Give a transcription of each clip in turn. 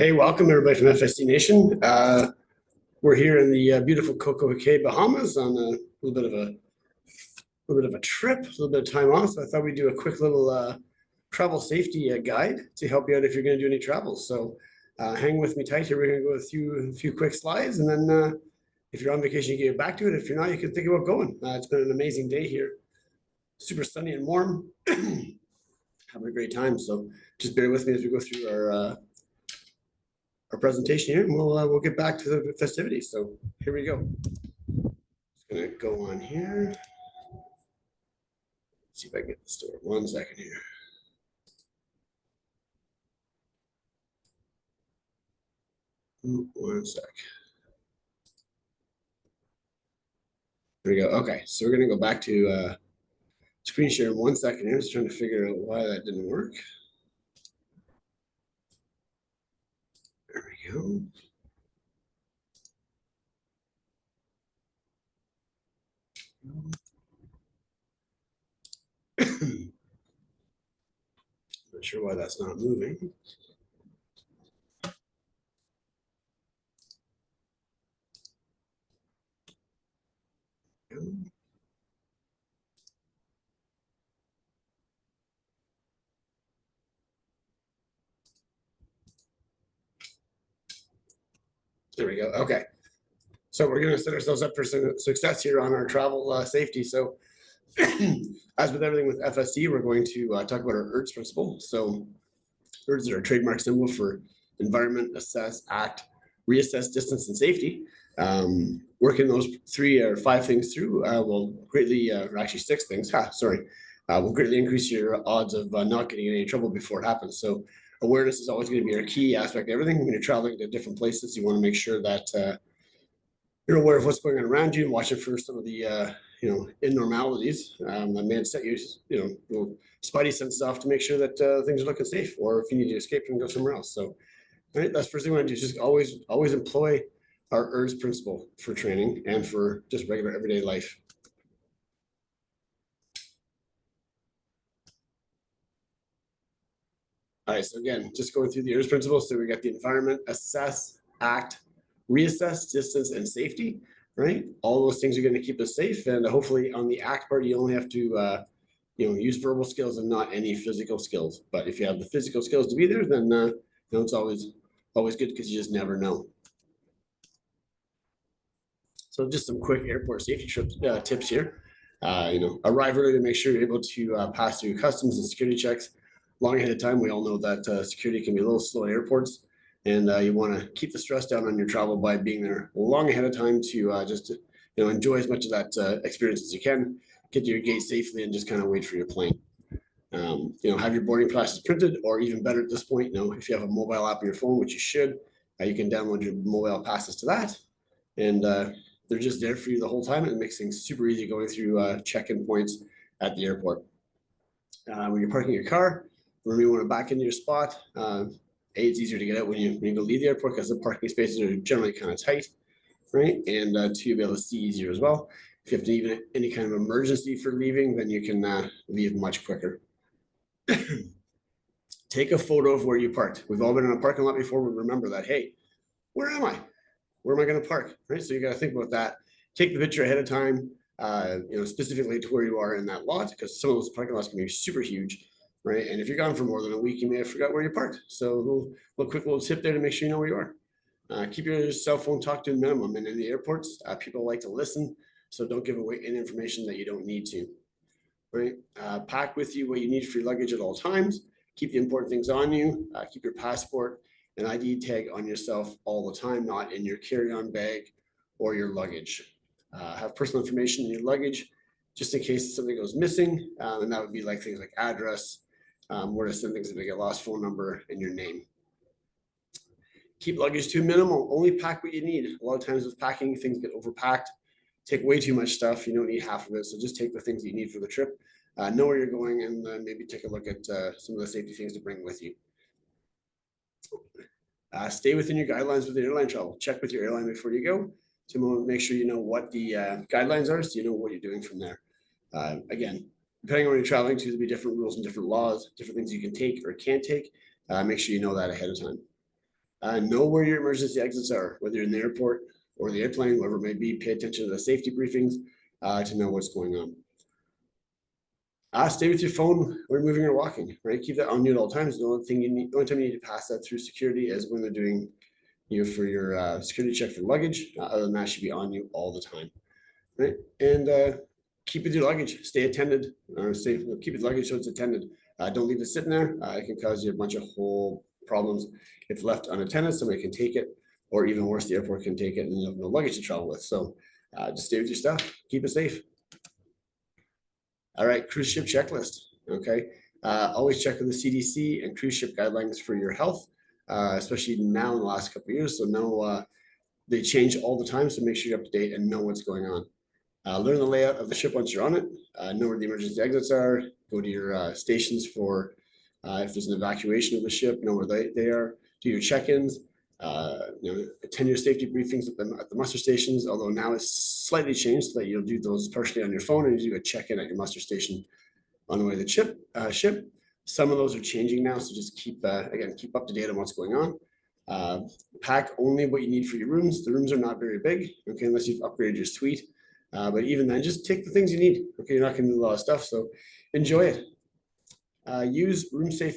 Hey, welcome everybody from FSD Nation. We're here in the beautiful Cococay Bahamas on a little bit of a trip, a little bit of time off. So I thought we'd do a quick little travel safety guide to help you out if you're going to do any travels. So hang with me tight here. We're going to go a few quick slides, and then if you're on vacation, you can get back to it. If you're not, you can think about going. It's been an amazing day here, super sunny and warm. Having a great time. So just bear with me as we go through our presentation here, and we'll get back to the festivities. So here we go. Just gonna go on here. Let's see if I can get the store. 1 second here. Ooh, 1 sec. There we go. Okay, so we're gonna go back to screen share in 1 second here. Just trying to figure out why that didn't work. There we go. Not sure why that's not moving. There we go. Okay. So we're going to set ourselves up for some success here on our travel safety. So as with everything with FSD, we're going to talk about our ERDS principle. So ERDS are a trademark symbol for environment, assess, act, reassess, distance, and safety. Working those 3 or 5 things through will greatly, or actually 6 things, will greatly increase your odds of not getting in any trouble before it happens. So awareness is always going to be our key aspect of everything. When you're traveling to different places, you want to make sure that you're aware of what's going on around you and watching for some of the abnormalities that may set you little spidey senses off to make sure that things are looking safe, or if you need to escape and go somewhere else. So right, that's the first thing we want to do, is just always employ our ERDS principle for training and for just regular everyday life. All right, so again, just going through the ERDS principle. So we got the environment, assess, act, reassess, distance, and safety, right? All those things are going to keep us safe. And hopefully on the act part, you only have to use verbal skills and not any physical skills. But if you have the physical skills to be there, then it's always good, because you just never know. So just some quick airport safety tips here. Arrive early to make sure you're able to pass through customs and security checks long ahead of time. We all know that security can be a little slow at airports, and you want to keep the stress down on your travel by being there long ahead of time to just enjoy as much of that experience as you can. Get to your gate safely and just kind of wait for your plane. Have your boarding passes printed, or even better at this point, if you have a mobile app on your phone, which you should, you can download your mobile passes to that, and they're just there for you the whole time. And it makes things super easy going through check-in points at the airport. When you're parking your car, remember you want to back into your spot. It's easier to get out when you go leave the airport, because the parking spaces are generally kind of tight, right? And 2, you'll be able to see easier as well. If you have to leave any kind of emergency for leaving, then you can leave much quicker. Take a photo of where you parked. We've all been in a parking lot before. We remember that. Hey, where am I? Where am I going to park? Right. So you got to think about that. Take the picture ahead of time, specifically to where you are in that lot, because some of those parking lots can be super huge, right? And if you're gone for more than a week, you may have forgot where you parked. So a quick little tip there to make sure you know where you are. Keep your cell phone talk to a minimum. And in the airports, people like to listen, so don't give away any information that you don't need to. Right. Pack with you what you need for your luggage at all times. Keep the important things on you. Keep your passport and ID tag on yourself all the time, not in your carry-on bag or your luggage. Have personal information in your luggage just in case something goes missing, and that would be like things like address, where to send things if they get lost, phone number, and your name. Keep luggage to a minimum. Only pack what you need. A lot of times with packing, things get overpacked. Take way too much stuff. You don't need half of it, so just take the things that you need for the trip. Know where you're going, and maybe take a look at some of the safety things to bring with you. Stay within your guidelines with the airline travel. Check with your airline before you go to make sure you know what the guidelines are, so you know what you're doing from there. Again, depending on where you're traveling to, there'll be different rules and different laws, different things you can take or can't take. Make sure you know that ahead of time. Know where your emergency exits are, whether you're in the airport or the airplane, wherever it may be. Pay attention to the safety briefings to know what's going on. Stay with your phone when moving or walking, right? Keep that on you at all times. The only time you need to pass that through security is when they're doing, for your security check for luggage. Other than that, should be on you all the time, right? And keep with your luggage. Stay attended, or keep your luggage so it's attended. Don't leave it sitting there. It can cause you a bunch of whole problems. If left unattended, somebody can take it, or even worse, the airport can take it and you have no luggage to travel with. So just stay with your stuff. Keep it safe. All right, cruise ship checklist. Okay, always check with the CDC and cruise ship guidelines for your health, especially now in the last couple of years. So know they change all the time, so make sure you're up to date and know what's going on. Learn the layout of the ship once you're on it. Know where the emergency exits are. Go to your stations for if there's an evacuation of the ship. Know where they are. Do your check-ins. Attend your safety briefings at the muster stations. Although now it's slightly changed so that you'll do those partially on your phone and you do a check-in at your muster station on the way to the ship. Some of those are changing now, so just keep up to date on what's going on. Pack only what you need for your rooms. The rooms are not very big, okay, unless you've upgraded your suite. But even then, just take the things you need. Okay, you're not going to need a lot of stuff, so enjoy it. Use the room safe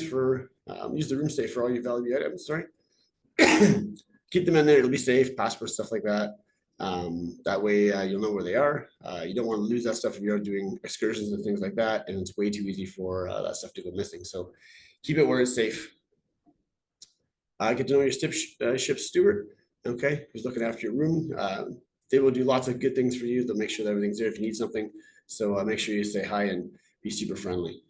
for all your valuable items. Sorry, keep them in there. It'll be safe. Passports, stuff like that. That way, you'll know where they are. You don't want to lose that stuff if you're doing excursions and things like that, and it's way too easy for that stuff to go missing. So keep it where it's safe. Get to know your ship steward. Okay, who's looking after your room. They will do lots of good things for you. They'll make sure that everything's there if you need something. So make sure you say hi and be super friendly.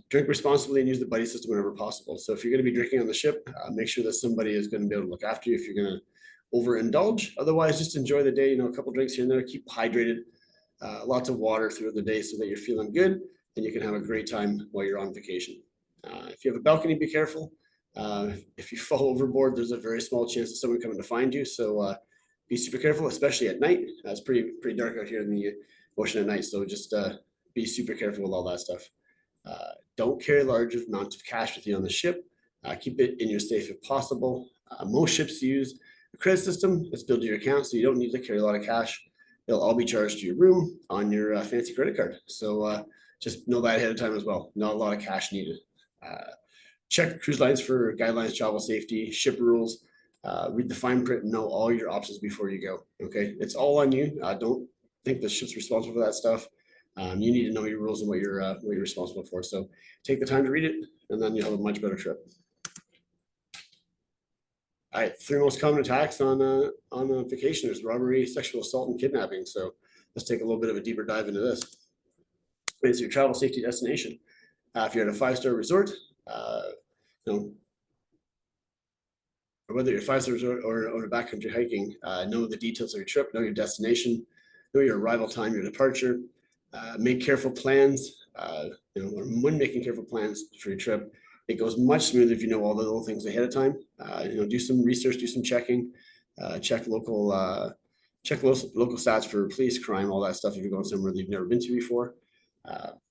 Drink responsibly and use the buddy system whenever possible. So if you're going to be drinking on the ship, make sure that somebody is going to be able to look after you if you're going to overindulge. Otherwise, just enjoy the day. A couple drinks here and there. Keep hydrated. Lots of water throughout the day so that you're feeling good and you can have a great time while you're on vacation. If you have a balcony, be careful. If you fall overboard, there's a very small chance of someone coming to find you. So be super careful, especially at night. It's pretty dark out here in the ocean at night. So just be super careful with all that stuff. Don't carry large amounts of cash with you on the ship. Keep it in your safe if possible. Most ships use a credit system that's built to your account, so you don't need to carry a lot of cash. They'll all be charged to your room on your fancy credit card. So just know that ahead of time as well. Not a lot of cash needed. Check cruise lines for guidelines, travel safety, ship rules. Read the fine print and know all your options before you go. Okay, it's all on you. Don't think the ship's responsible for that stuff. You need to know your rules and what you're responsible for. So take the time to read it, and then you'll have a much better trip. All right, 3 most common attacks on a vacation is robbery, sexual assault, and kidnapping. So let's take a little bit of a deeper dive into this. It's your travel safety destination. If you're at a 5-star resort, or whether you're 5 stars or on a backcountry hiking, know the details of your trip, know your destination, know your arrival time, your departure. Make careful plans. When making careful plans for your trip, it goes much smoother if you know all the little things ahead of time. Do some research, do some checking, check local stats for police, crime, all that stuff. If you're going somewhere that you've never been to before,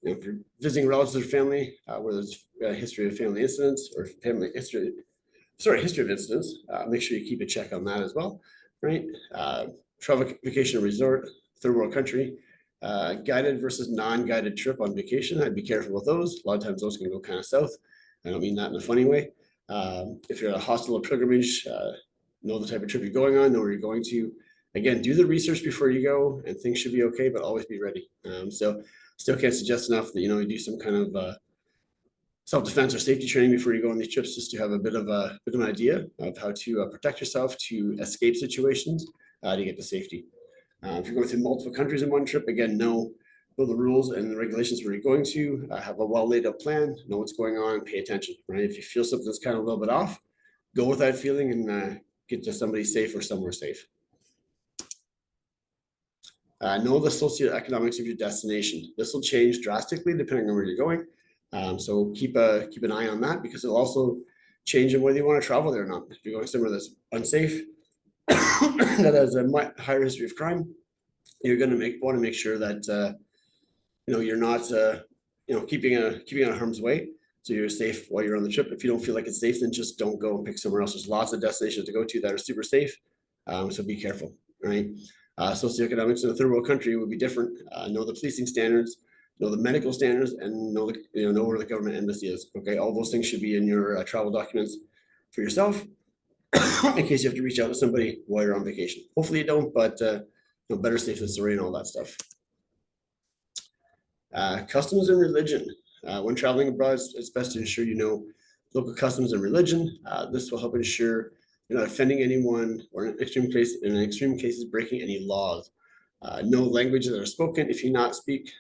if you're visiting relatives or family where there's a history of family incidents or history of incidents, make sure you keep a check on that as well, right? Travel vacation or resort, third world country. Guided versus non-guided trip on vacation, I'd be careful with those. A lot of times those can go kind of south. I don't mean that in a funny way. If you're at a hostel or pilgrimage, know the type of trip you're going on, know where you're going to. Again, do the research before you go, and things should be okay, but always be ready. So still can't suggest enough that you do some kind of self-defense or safety training before you go on these trips, just to have a bit of an idea of how to protect yourself, to escape situations, to get to safety. If you're going through multiple countries in one trip, again, know the rules and the regulations where you're going to, have a well laid out plan, know what's going on, pay attention, right? If you feel something's kind of a little bit off, go with that feeling and get to somebody safe or somewhere safe. Know the socioeconomics of your destination. This will change drastically depending on where you're going. So keep an eye on that, because it'll also change on whether you want to travel there or not. If you're going somewhere that's unsafe, that has a much higher history of crime, you're going to want to make sure that you're not keeping out of harm's way. so you're safe while you're on the trip. If you don't feel like it's safe, then just don't go and pick somewhere else. There's lots of destinations to go to that are super safe, so be careful, right? Socioeconomics in a third world country would be different. Know the policing standards, know the medical standards, and know where the government embassy is. Okay, all those things should be in your travel documents for yourself in case you have to reach out to somebody while you're on vacation. Hopefully you don't, but better safe than sorry and all that stuff. Customs and religion. When traveling abroad, it's best to ensure you know local customs and religion. This will help ensure you're not offending anyone, or in extreme cases, breaking any laws. Know languages that are spoken. If you not speak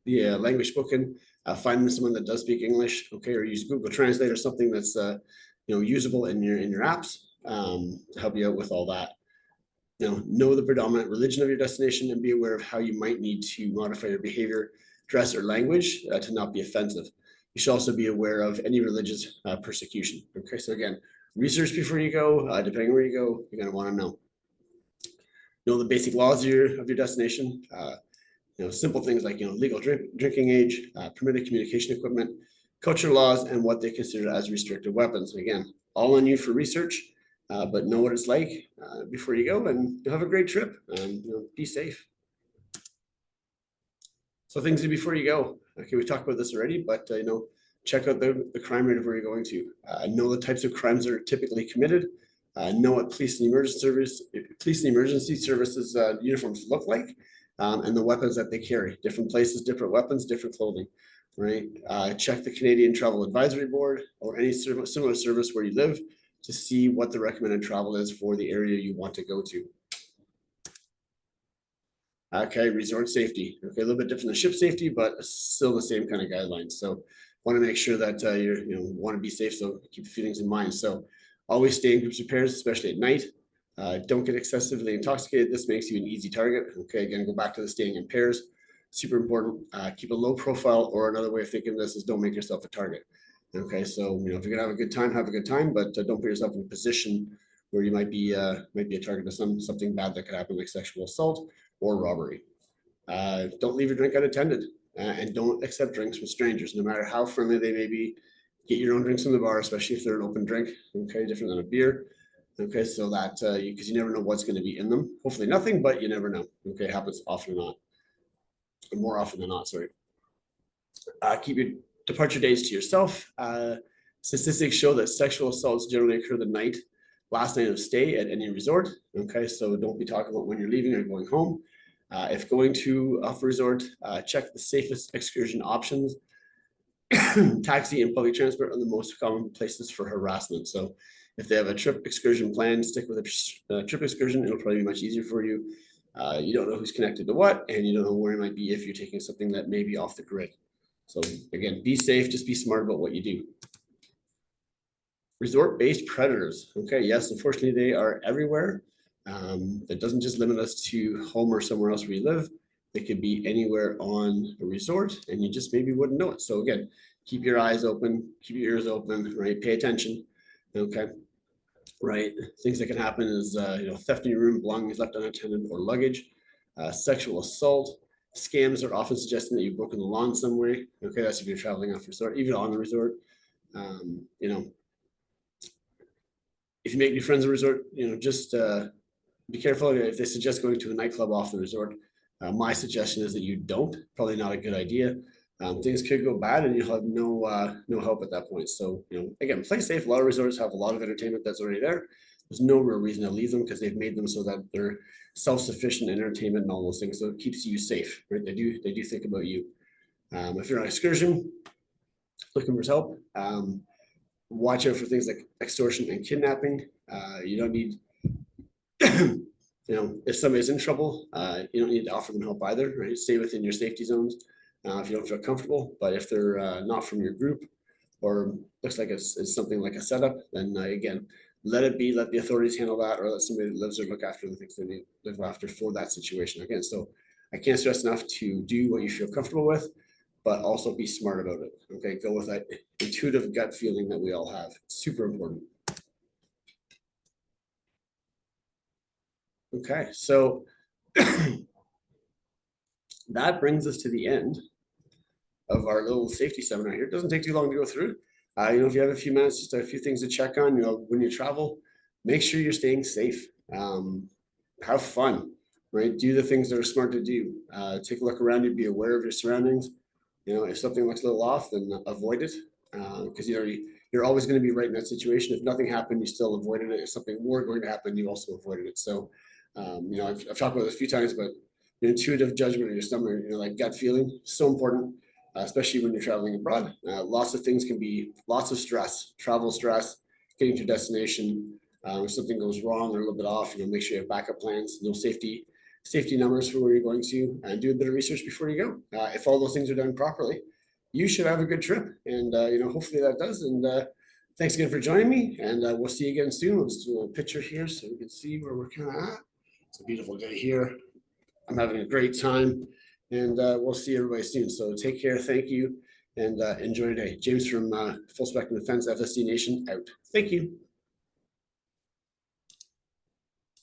the language spoken, find someone that does speak English, okay, or use Google Translate or something that's usable in your apps to help you out with all that. Know the predominant religion of your destination and be aware of how you might need to modify your behavior, dress, or language to not be offensive. You should also be aware of any religious persecution. Okay, so again, research before you go. Depending where you go, you're going to want to know the basic laws of your destination. Simple things like legal drinking age, permitted communication equipment, cultural laws, and what they consider as restricted weapons. Again, all on you for research, but know what it's like before you go, and you'll have a great trip. Be safe. So things to do before you go. Okay, we talked about this already, but check out the crime rate of where you're going to. Know the types of crimes that are typically committed. Know what police and emergency services uniforms look like, and the weapons that they carry. Different places, different weapons, different clothing. Right. Check the Canadian Travel Advisory Board or any similar service where you live to see what the recommended travel is for the area you want to go to. Okay, resort safety. Okay, a little bit different than ship safety, but still the same kind of guidelines. So want to make sure that want to be safe. So keep the feelings in mind. So always stay in groups of pairs, especially at night. Don't get excessively intoxicated. This makes you an easy target. Okay, again, go back to the staying in pairs. Super important. Keep a low profile, or another way of thinking of this is don't make yourself a target. Okay, so if you're gonna have a good time, but don't put yourself in a position where you might be a target of something bad that could happen, like sexual assault or robbery. Don't leave your drink unattended, and don't accept drinks from strangers, no matter how friendly they may be. Get your own drinks from the bar, especially if they're an open drink. Okay, different than a beer. Okay, so that because you never know what's going to be in them. Hopefully nothing, but you never know. Okay, happens often or not, or more often than not. Sorry. Keep your departure days to yourself. Statistics show that sexual assaults generally occur the last night of stay at any resort. Okay, so don't be talking about when you're leaving or going home. If going to a resort, check the safest excursion options. Taxi and public transport are the most common places for harassment. So if they have a trip excursion plan, stick with a trip excursion. It'll probably be much easier for you. You don't know who's connected to what, and you don't know where it might be if you're taking something that may be off the grid. So again, be safe, just be smart about what you do. Resort-based predators. Okay, yes, unfortunately they are everywhere. That doesn't just limit us to home or somewhere else where you live. They could be anywhere on a resort, and you just maybe wouldn't know it. So again, keep your eyes open, keep your ears open, right? Pay attention. Okay, right? Things that can happen is theft in your room, belongings left unattended, or luggage. Sexual assault. Scams are often suggesting that you've broken the law in some way. Okay, that's if you're traveling off resort, even on the resort. If you make new friends at a resort, just be careful if they suggest going to a nightclub off the resort. My suggestion is that you don't. Probably not a good idea. Things could go bad, and you'll have no help at that point. So again, play safe. A lot of resorts have a lot of entertainment that's already there. There's no real reason to leave them because they've made them so that they're self-sufficient entertainment and all those things. So it keeps you safe, right? They do think about you. If you're on excursion, looking for help, watch out for things like extortion and kidnapping. You don't need, if somebody's in trouble, you don't need to offer them help either, right? Stay within your safety zones if you don't feel comfortable. But if they're not from your group or looks like it's something like a setup, then again, let it be, let the authorities handle that, or let somebody that lives there look after the things they need to look after for that situation. Again, so I can't stress enough to do what you feel comfortable with, but also be smart about it. Okay, go with that intuitive gut feeling that we all have. Super important. Okay, so that brings us to the end of our little safety seminar here. It doesn't take too long to go through. If you have a few minutes, just a few things to check on, when you travel, make sure you're staying safe. Have fun, right? Do the things that are smart to do. Take a look around you, be aware of your surroundings. If something looks a little off, then avoid it. Because you're always going to be right in that situation. If nothing happened, you still avoided it. If something more going to happen, you also avoided it. So, I've talked about this a few times, but your intuitive judgment of your stomach, like gut feeling, so important, especially when you're traveling abroad. Lots of things can be lots of stress, travel stress, getting to your destination. If something goes wrong or a little bit off, make sure you have backup plans, safety numbers for where you're going to, and do a bit of research before you go. If all those things are done properly, you should have a good trip, and hopefully that does. And thanks again for joining me, and we'll see you again soon. Let's do a picture here so we can see where we're kind of at. It's a beautiful day here. I'm having a great time, and we'll see everybody soon. So take care, thank you, and enjoy your day. James from Full Spectrum Defense FSD Nation out. Thank you.